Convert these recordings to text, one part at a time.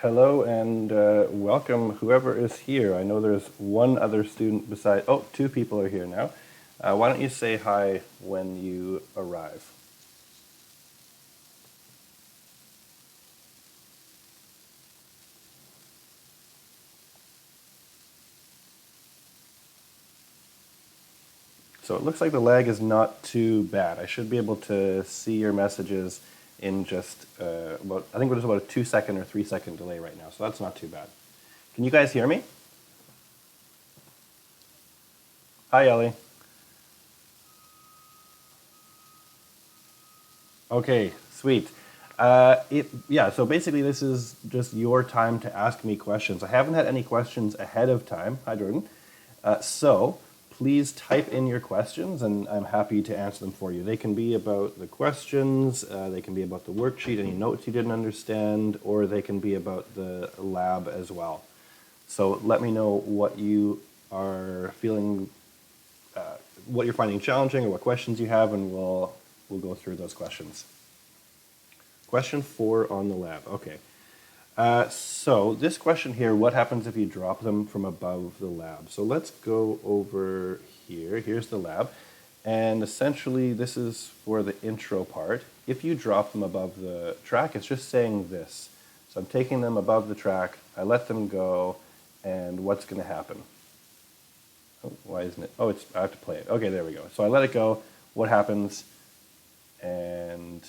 Hello and welcome whoever is here. I know there's one other student beside, oh, two people are here now. Why don't you say hi when you arrive? So it looks like the lag is not too bad. I should be able to see your messages in just I think there's about a 2 second or 3 second delay right now, so that's not too bad. Can you guys hear me? Hi, Ellie. Okay, sweet. Yeah, so basically this is just your time to ask me questions. I haven't had any questions ahead of time. Hi, Jordan. So please type in your questions and I'm happy to answer them for you. They can be about the questions, they can be about the worksheet, any notes you didn't understand, or they can be about the lab as well. So let me know what you are feeling, what you're finding challenging or what questions you have, and we'll go through those questions. Question 4 on the lab. Okay. So this question here, what happens if you drop them from above the lab? So let's go over here. Here's the lab. And essentially, this is for the intro part. If you drop them above the track, it's just saying this. So I'm taking them above the track, I let them go, and what's going to happen? Oh, why isn't it? Oh, I have to play it. Okay, there we go. So I let it go. What happens? And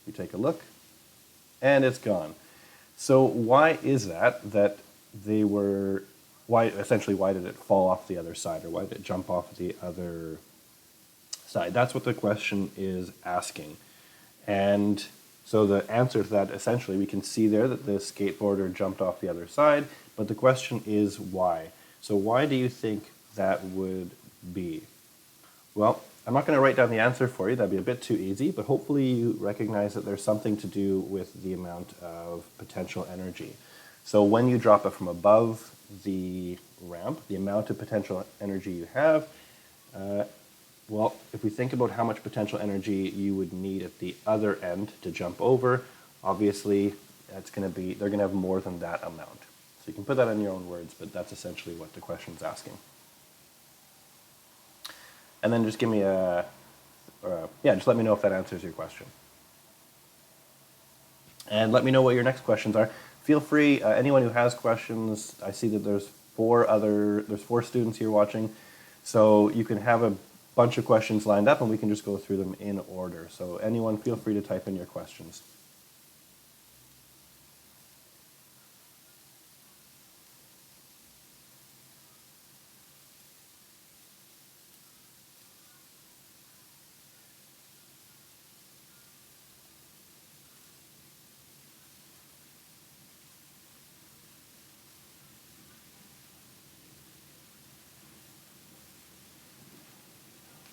we take a look, and it's gone. So why is that they were, why did it fall off the other side, or why did it jump off the other side? That's what the question is asking. And so the answer to that, essentially, we can see there that the skateboarder jumped off the other side, but the question is why? So why do you think that would be? Well, I'm not going to write down the answer for you. That'd be a bit too easy, but hopefully you recognize that there's something to do with the amount of potential energy. So when you drop it from above the ramp, the amount of potential energy you have, well, if we think about how much potential energy you would need at the other end to jump over, obviously they're going to have more than that amount. So you can put that in your own words, but that's essentially what the question's asking. And then just give me just let me know if that answers your question. And let me know what your next questions are. Feel free, anyone who has questions, I see that there's four students here watching, so you can have a bunch of questions lined up and we can just go through them in order. So anyone, feel free to type in your questions.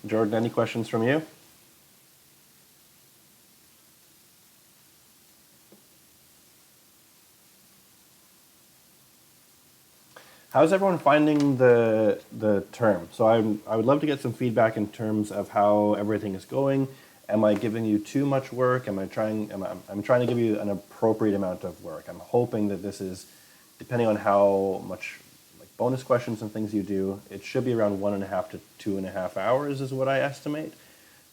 Jordan, any questions from you? How's everyone finding the term? So I would love to get some feedback in terms of how everything is going. Am I giving you too much work? I'm trying to give you an appropriate amount of work. I'm hoping that this is, depending on how much like bonus questions and things you do, it should be around 1.5 to 2.5 hours is what I estimate.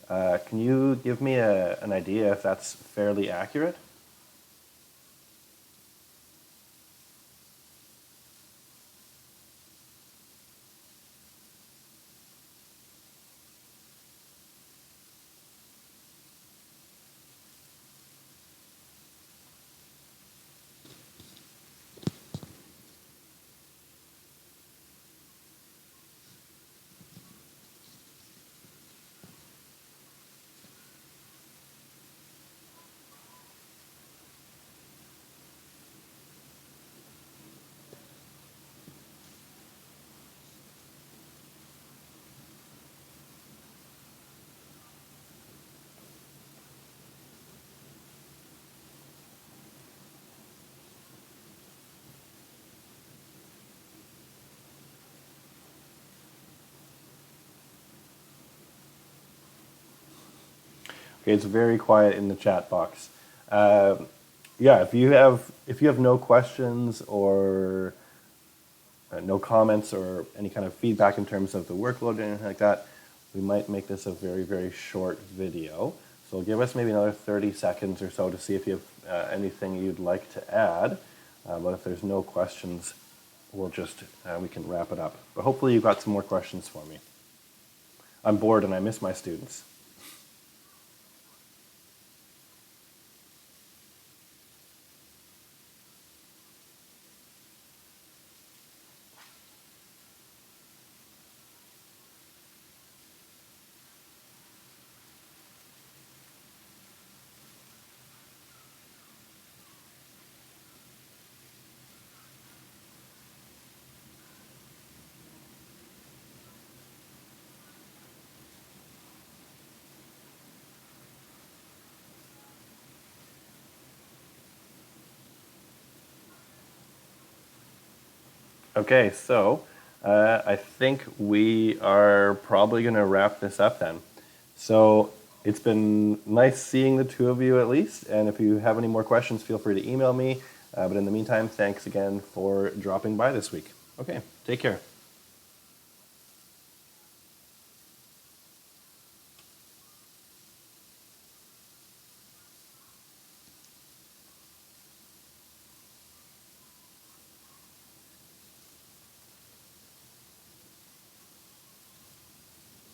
Can you give me an idea if that's fairly accurate? Okay, it's very quiet in the chat box. yeah, if you have no questions or no comments or any kind of feedback in terms of the workload or anything like that, we might make this a very, very short video. So give us maybe another 30 seconds or so to see if you have anything you'd like to add. But if there's no questions, we'll just, we can wrap it up. But hopefully you've got some more questions for me. I'm bored and I miss my students. Okay, so I think we are probably going to wrap this up then. So it's been nice seeing the two of you at least, and if you have any more questions, feel free to email me. But in the meantime, thanks again for dropping by this week. Okay, take care.